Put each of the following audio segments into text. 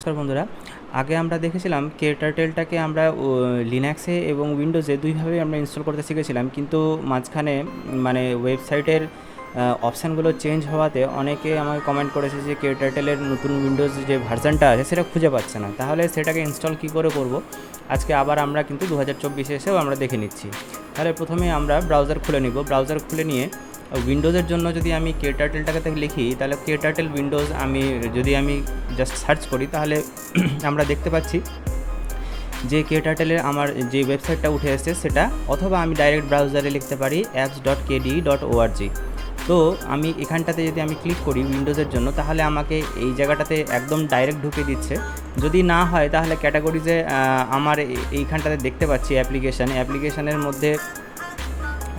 নমস্কার বন্ধুরা, আগে আমরা দেখেছিলাম KTurtleটাকে আমরা লিনাক্সে এবং উইন্ডোজে দুইভাবেই আমরা ইনস্টল করতে শিখেছিলাম, কিন্তু মাঝখানে মানে ওয়েবসাইটের অপশানগুলো চেঞ্জ হওয়াতে অনেকে আমাকে কমেন্ট করেছে যে KTurtleর নতুন উইন্ডোজ যে ভার্সানটা আছে সেটা খুঁজে পাচ্ছে না। তাহলে সেটাকে ইনস্টল কী করে করব, আজকে আবার আমরা কিন্তু 2024 এসেও আমরা দেখে নিচ্ছি। তাহলে প্রথমে আমরা ব্রাউজার খুলে নিব। ব্রাউজার খুলে নিয়ে উইন্ডোজের জন্য যদি আমি KTurtleটাকে লিখি, তাহলে KTurtle উইন্ডোজ যদি আমি জাস্ট সার্চ করি, তাহলে আমরা দেখতে পাচ্ছি যে KTurtleর আমার যে ওয়েবসাইটটা উঠে এসেছে সেটা, অথবা আমি ডাইরেক্ট ব্রাউজারে লিখতে পারি apps.kde.org। তো আমি এখানটাতে যদি আমি ক্লিক করি উইন্ডোজের জন্য, তাহলে আমাকে এই জায়গাটাতে একদম ডাইরেক্ট ঢুকে দিচ্ছে। যদি না হয় তাহলে ক্যাটাগরিজে আমার এইখানটাতে দেখতে পাচ্ছি অ্যাপ্লিকেশানের মধ্যে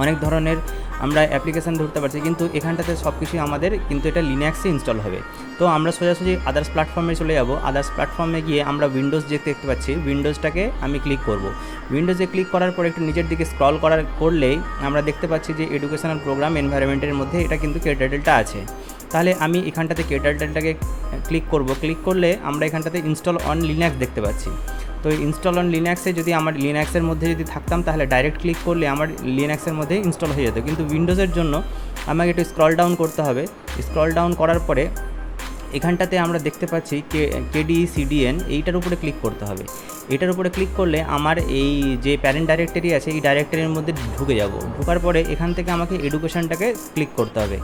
অনেক ধরনের আমরা অ্যাপ্লিকেশান ধরতে পারছি, কিন্তু এখানটাতে সব কিছুই আমাদের কিন্তু এটা লিনাক্সে ইনস্টল হবে। তো আমরা সোজাসুজি আদার্স প্ল্যাটফর্মে চলে যাব। আদার্স প্ল্যাটফর্মে গিয়ে আমরা উইন্ডোজ যে দেখতে পাচ্ছি, উইন্ডোজটাকে আমি ক্লিক করব। উইন্ডোজে ক্লিক করার পর একটু নিচের দিকে স্ক্রল করলেই আমরা দেখতে পাচ্ছি যে এডুকেশনাল প্রোগ্রাম এনভায়রনমেন্টের মধ্যে এটা কিন্তু KTurtleটা আছে। তাহলে আমি এখানটাতে KTurtleটাকে ক্লিক করব। ক্লিক করলে আমরা এখানটাতে ইনস্টল অন লিনাক্স দেখতে পাচ্ছি। তো ইনস্টল অন লিনাক্সে যদি আমার লিনাক্সের মধ্যে যদি থাকতাম, তাহলে ডাইরেক্ট ক্লিক করলে আমার লিনাক্সের মধ্যে ইনস্টল হয়ে যেত। কিন্তু উইন্ডোজের জন্য আমাকে একটু স্ক্রল ডাউন করতে হবে। স্ক্রল ডাউন করার পরে এখানটাতে আমরা দেখতে পাচ্ছি KDE-CDN, এইটার উপরে ক্লিক করতে হবে। এটার উপরে ক্লিক করলে আমার এই যে প্যারেন্ট ডাইরেক্টরি আছে এই ডাইরেক্টরির মধ্যে ঢুকে যাব। ঢোকার পরে এখান থেকে আমাকে এডুকেশনটাকে ক্লিক করতে হবে।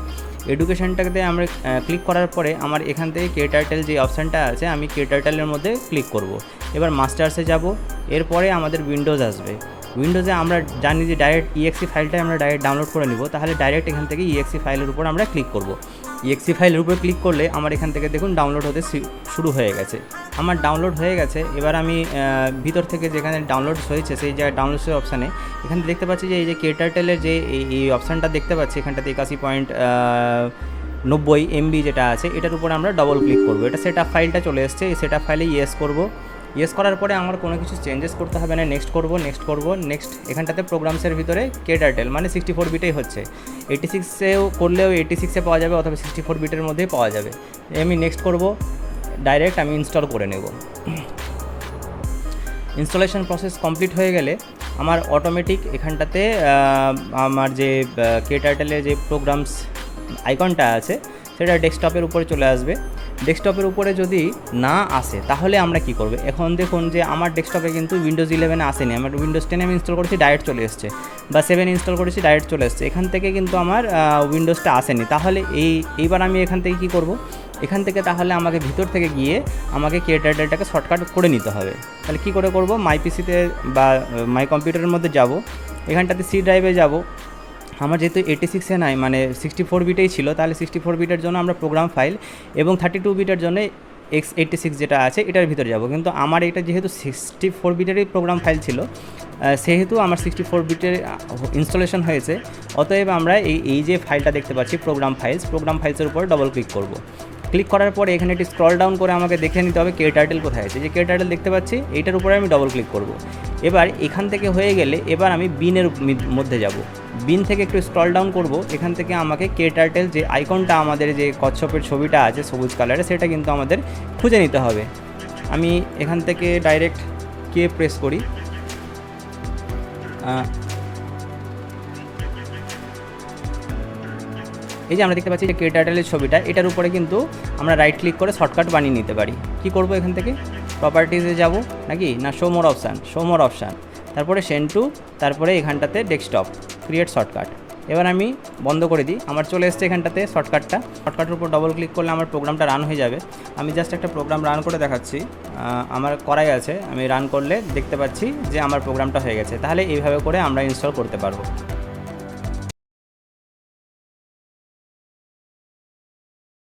এডুকেশনটাকে আমরা ক্লিক করার পরে আমার এখান থেকে KTurtle যে অপশানটা আছে আমি KTurtleর মধ্যে ক্লিক করব। এবার মাস্টার্সে যাব। এরপরে আমাদের উইন্ডোজ আসবে। উইন্ডোজে আমরা জানি যে ডাইরেক্ট EXE ফাইলটাই আমরা ডাইরেক্ট ডাউনলোড করে নিব। তাহলে ডাইরেক্ট এখান থেকে EXE ফাইলের উপর আমরা ক্লিক করব। EXE ফাইলের উপর ক্লিক করলে আমার এখান থেকে দেখুন ডাউনলোড হতে শুরু হয়ে গেছে। আমার ডাউনলোড হয়ে গেছে। এবার আমি ভিতর থেকে যেখানে ডাউনলোড হয়েছে সেই জায়গায় ডাউনলোডসের অপশানে এখানে দেখতে পাচ্ছি যে এই যে KTurtleর যে এই অপশানটা দেখতে পাচ্ছি, এখানটাতে 81.90 MB যেটা আছে এটার উপরে আমরা ডবল ক্লিক করব। এটা সেট আপ ফাইলটা চলে এসছে। এই সেট আপ ফাইলে ইয়েস করব। ইয়েস করার পরে আমার কোনো কিছু চেঞ্জেস করতে হবে না। নেক্সট করব। নেক্সট এখানটাতে প্রোগ্রামসের ভিতরে KTurtle মানে 64 বিটেই হচ্ছে। 86এও করলেও 86এ পাওয়া যাবে, অথবা 64 বিটের মধ্যেই পাওয়া যাবে। আমি নেক্সট করব। ডাইরেক্ট আমি ইনস্টল করে নেব। ইনস্টলেশন প্রসেস কমপ্লিট হয়ে গেলে আমার অটোমেটিক এখানটাতে আমার যে KTurtleর যে প্রোগ্রামস আইকনটা আছে সেটা ডেস্কটপের উপরে চলে আসবে। ডেস্কটপের উপরে যদি না আসে তাহলে আমরা কি করব? এখন দেখুন যে আমার ডেস্কটপে কিন্তু উইন্ডোজ 11 আসেনি, আমার উইন্ডোজ 10 আমি ইনস্টল করেছি ডাইরেক্ট চলে এসছে, বা 7 ইনস্টল করেছি ডাইরেক্ট চলে এসছে। এখান থেকে কিন্তু আমার উইন্ডোজটা আসেনি। তাহলে এইবার আমি এখান থেকে কি করব? এখান থেকে তাহলে আমাকে ভিতর থেকে গিয়ে আমাকে KTurtleটাকে শর্টকাট করে নিতে হবে। তাহলে কি করে করব? মাই পিসিতে বা মাই কম্পিউটারের মধ্যে যাব। এখানটাতে সি ড্রাইভে যাব। আমার যেহেতু 86 নাই, মানে 64 বিটেই ছিল, তাহলে 64 বিটের জন্য আমরা প্রোগ্রাম ফাইল, এবং 32 বিটের জন্য x86 যেটা আছে এটার ভিতরে যাব। কিন্তু আমার এটা যেহেতু 64 বিটেরই প্রোগ্রাম ফাইল ছিল, সেহেতু আমার 64 বিটের ইনস্টলেশন হয়েছে। অতএব আমরা এই যে ফাইলটা দেখতে পাচ্ছি প্রোগ্রাম ফাইলসের উপর ডবল ক্লিক করব। ক্লিক করার পরে এখানে একটি স্ক্রল ডাউন করে আমাকে দেখে নিতে হবে KTurtle কোথায় আছে। যে KTurtle দেখতে পাচ্ছি এইটার উপরে আমি ডবল ক্লিক করব। এবার এখান থেকে হয়ে গেলে এবার আমি বিনের মধ্যে যাব। বিন থেকে একটু স্ক্রল ডাউন করব। এখান থেকে আমাকে KTurtle যে আইকনটা আমাদের যে কচ্ছপের ছবিটা আছে সবুজ কালারে, সেটা কিন্তু আমাদের খুঁজে নিতে হবে। আমি এখান থেকে ডাইরেক্ট প্রেস করি। এই যে আমরা দেখতে পাচ্ছি যে KTurtleর ছবিটা, এটার উপরে কিন্তু আমরা রাইট ক্লিক করে শর্টকাট বানিয়ে নিতে পারি। কি করব? এখান থেকে প্রপার্টিজে যাব নাকি না শো মোর অপশান, তারপরে সেন্ড টু, তারপরে এখানটাতে ডেস্কটপ ক্রিয়েট শর্টকাট। এবার আমি বন্ধ করে দিই। আমার চলে এসছে এখানটাতে শর্টকাটের উপর ডবল ক্লিক করলে আমার প্রোগ্রামটা রান হয়ে যাবে। আমি জাস্ট একটা প্রোগ্রাম রান করে দেখাচ্ছি। আমার করাই আছে, আমি রান করলে দেখতে পাচ্ছি যে আমার প্রোগ্রামটা হয়ে গেছে। তাহলে এইভাবে করে আমরা ইনস্টল করতে পারবো।